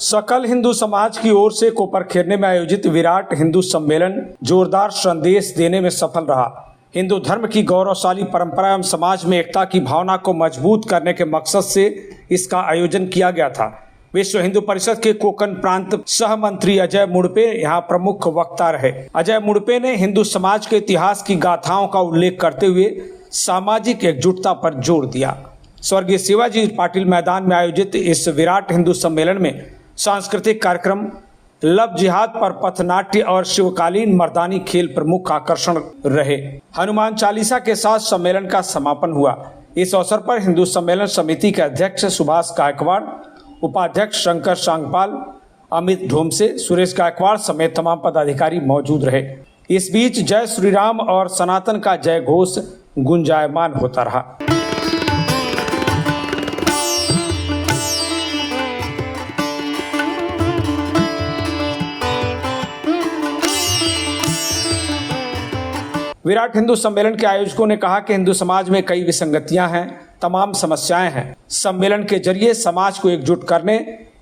सकल हिंदू समाज की ओर से कोपरखेरने में आयोजित विराट हिंदू सम्मेलन जोरदार संदेश देने में सफल रहा। हिंदू धर्म की गौरवशाली परंपरा एवं समाज में एकता की भावना को मजबूत करने के मकसद से इसका आयोजन किया गया था। विश्व हिंदू परिषद के कोकण प्रांत सह मंत्री अजय मुड़पे यहाँ प्रमुख वक्ता रहे। अजय मुड़पे ने हिंदू समाज के इतिहास की गाथाओं का उल्लेख करते हुए सामाजिक एकजुटता पर जोर दिया। स्वर्गीय शिवाजी पाटिल मैदान में आयोजित इस विराट हिंदू सम्मेलन में सांस्कृतिक कार्यक्रम, लव जिहाद पर पथनाट्य और शिवकालीन मर्दानी खेल प्रमुख आकर्षण रहे। हनुमान चालीसा के साथ सम्मेलन का समापन हुआ। इस अवसर पर हिंदू सम्मेलन समिति के अध्यक्ष सुभाष गायकवाड़, उपाध्यक्ष शंकर सांगपाल, अमित ढोमसे, सुरेश गायकवाड़ समेत तमाम पदाधिकारी मौजूद रहे। इस बीच जय श्री राम और सनातन का जय घोष गुंजायमान होता रहा। विराट हिंदू सम्मेलन के आयोजकों ने कहा कि हिंदू समाज में कई विसंगतियां हैं, तमाम समस्याएं हैं। सम्मेलन के जरिए समाज को एकजुट करने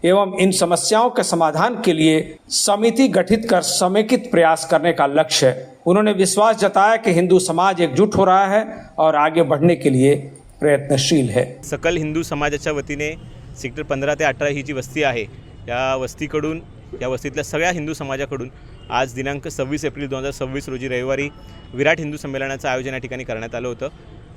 एवं इन समस्याओं के समाधान के लिए समिति गठित कर समेकित प्रयास करने का लक्ष्य है। उन्होंने विश्वास जताया कि हिंदू समाज एकजुट हो रहा है और आगे बढ़ने के लिए प्रयत्नशील है। सकल हिंदू समाजाच्या वतीने सेक्टर 15 ते 18 ही जी वस्ती आहे, या वस्तीतल्या सगळ्या हिंदू समाजाकडून आज दिनांक 26 एप्रिल 2026 रोजी रविवारी विराट हिंदू संमेलनाचं आयोजन या ठिकाणी करण्यात आलं होतं।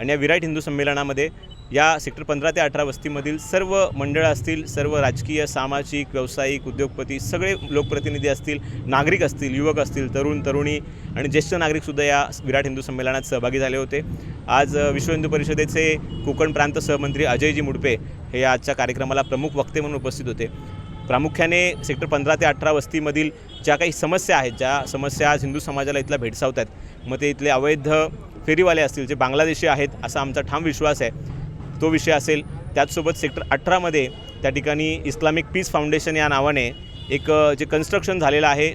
आणि या विराट हिंदू संमेलनामध्ये या सेक्टर 15 ते 18 वस्तीमधील सर्व मंडळं असतील, सर्व राजकीय, सामाजिक, व्यावसायिक, उद्योगपती, सगळे लोकप्रतिनिधी असतील, नागरिक असतील, युवक असतील, तरुण तरुणी आणि ज्येष्ठ नागरिकसुद्धा या विराट हिंदू संमेलनात सहभागी झाले होते। आज विश्व हिंदू परिषदेचे कोकण प्रांत सहमंत्री अजयजी मुड़पे हे आजच्या कार्यक्रमाला प्रमुख वक्ते म्हणून उपस्थित होते। प्रामुख्याने सेक्टर 15 ते 18 वस्तीमधील ज्या काही समस्या आहेत, ज्या समस्या आज हिंदू समाजाला इथला भेडसावत आहेत, मग ते इथले अवैध फेरीवाले असतील, जे बांगलादेशी आहेत असा आमचा ठाम विश्वास आहे, तो विषय असेल। त्याचसोबत सेक्टर 18मध्ये त्या ठिकाणी इस्लामिक पीस फाउंडेशन या नावाने एक जे कन्स्ट्रक्शन झालेलं आहे,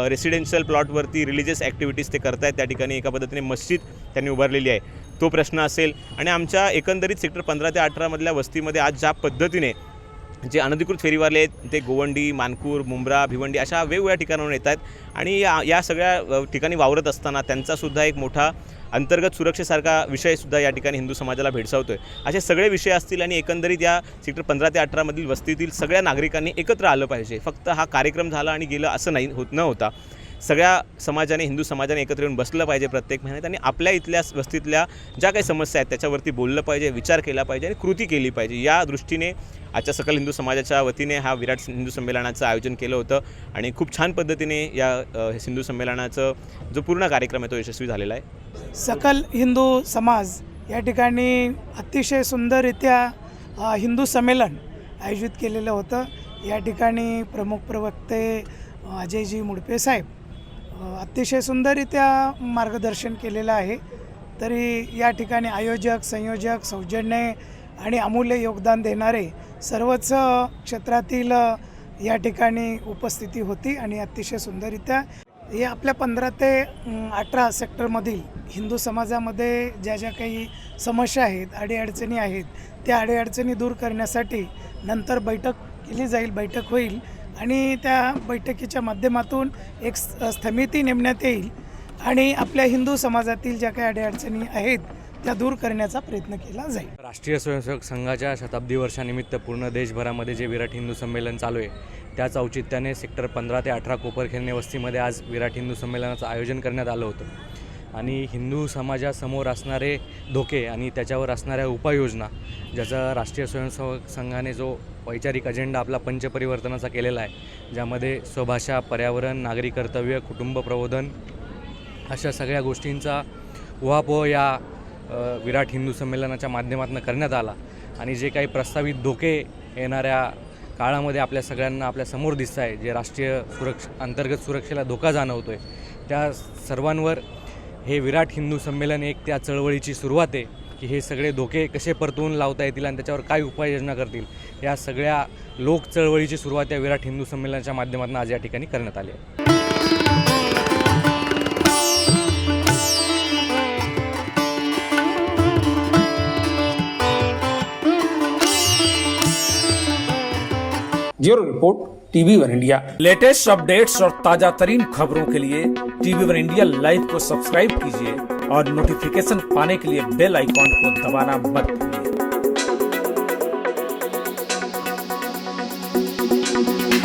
रेसिडेन्शियल प्लॉटवरती रिलिजियस ॲक्टिव्हिटीज ते करतायत। त्या ठिकाणी एका पद्धतीने मस्जिद त्यांनी उभारलेली आहे, तो प्रश्न असेल। आणि आमच्या एकंदरीत सेक्टर 15 ते 18 मधल्या वस्तीमध्ये आज ज्या पद्धतीने जे अनधिकृत फेरीवाले आहेत ते गोवंडी, मानकूर, मुंब्रा, भिवंडी अशा वेगवेगळ्या ठिकाणावरून येत आहेत आणि या सगळ्या ठिकाणी वावरत असताना त्यांचासुद्धा एक मोठा अंतर्गत सुरक्षेसारखा विषयसुद्धा या ठिकाणी हिंदू समाजाला भेडसावतो आहे। असे सगळे विषय असतील आणि एकंदरीत या सेक्टर 15 ते 18 मधील वस्तीतील सगळ्या नागरिकांनी एकत्र आलं पाहिजे। फक्त हा कार्यक्रम झाला आणि गेलं असं न होता सगळ्या समाजाने, हिंदू समाजाने एकत्र येऊन बसलं पाहिजे प्रत्येक महिन्यात आणि आपल्या इथल्या वस्तीतल्या ज्या काही समस्या आहेत त्याच्यावरती बोललं पाहिजे, विचार केला पाहिजे आणि कृती केली पाहिजे। या दृष्टीने आजच्या सकल हिंदू समाजाच्या वतीने हा विराट हिंदू संमेलनाचं आयोजन केलं होतं आणि खूप छान पद्धतीने या हिंदू संमेलनाचं जो पूर्ण कार्यक्रम आहे तो यशस्वी झालेला आहे। सकल हिंदू समाज या ठिकाणी अतिशय सुंदररित्या हिंदू संमेलन आयोजित केलेलं होतं। या ठिकाणी प्रमुख प्रवक्ते अजयजी मुड़पे साहेब अतिशय सुंदररित्या मार्गदर्शन केलेलं आहे। तरी या ठिकाणी आयोजक, संयोजक, सौजन्य आणि अमूल्य योगदान देणारे सर्वच क्षेत्रातील या ठिकाणी उपस्थिती होती आणि अतिशय सुंदररित्या हे आपल्या 15 ते 18 सेक्टरमधील हिंदू समाजामध्ये ज्या ज्या काही समस्या आहेत, अडीअडचणी आहेत, त्या अडीअडचणी दूर करण्यासाठी नंतर बैठक केली जाईल, बैठक होईल आणि त्या बैठकीच्या माध्यमातून एक समिती नेमण्यात येईल आणि आपल्या हिंदू समाजातील ज्या काही अडीअडचणी आहेत त्या दूर करण्याचा प्रयत्न केला जाईल। राष्ट्रीय स्वयंसेवक संघाच्या शताब्दी वर्षानिमित्त पूर्ण देशभरामध्ये जे विराट हिंदू संमेलन चालू आहे, त्याच औचित्याने सेक्टर 15 ते 18 कोपरखेरणे वस्तीमध्ये आज विराट हिंदू संमेलनाचं आयोजन करण्यात आलं होतं। आणि हिंदू समाजासमोर असणारे धोके आणि त्याच्यावर असणाऱ्या उपाययोजना, ज्याचा राष्ट्रीय स्वयंसेवक संघाने जो वैचारिक अजेंडा आपला पंचपरिवर्तनाचा केलेला आहे, ज्यामध्ये स्वभाषा, पर्यावरण, नागरी कर्तव्य, कुटुंब प्रबोधन अशा सगळ्या गोष्टींचा उहापोह या विराट हिंदू संमेलनाच्या माध्यमातून करण्यात आला। आणि जे काही प्रस्तावित धोके येणाऱ्या काळामध्ये आपल्या सगळ्यांना आपल्या समोर दिसत आहे, जे राष्ट्रीय अंतर्गत सुरक्षेला धोका जाणवतो आहे, त्या सर्वांवर हे विराट हिंदू संमेलन एक त्या चळवळीची सुरुवात आहे की हे सगळे धोके कसे परतवून लावता येतील आणि त्याच्यावर काय उपाययोजना करतील, या सगळ्या लोक चळवळीची सुरुवात या विराट हिंदू संमेलनाच्या माध्यमातून आज या ठिकाणी करण्यात आली आहे। Bureau report TV one India. Latest updates और ताजा तरीन खबरों के लिए टीवी वन इंडिया लाइव को सब्सक्राइब कीजिए और नोटिफिकेशन पाने के लिए बेल आइकॉन को दबाना मत भूलिए।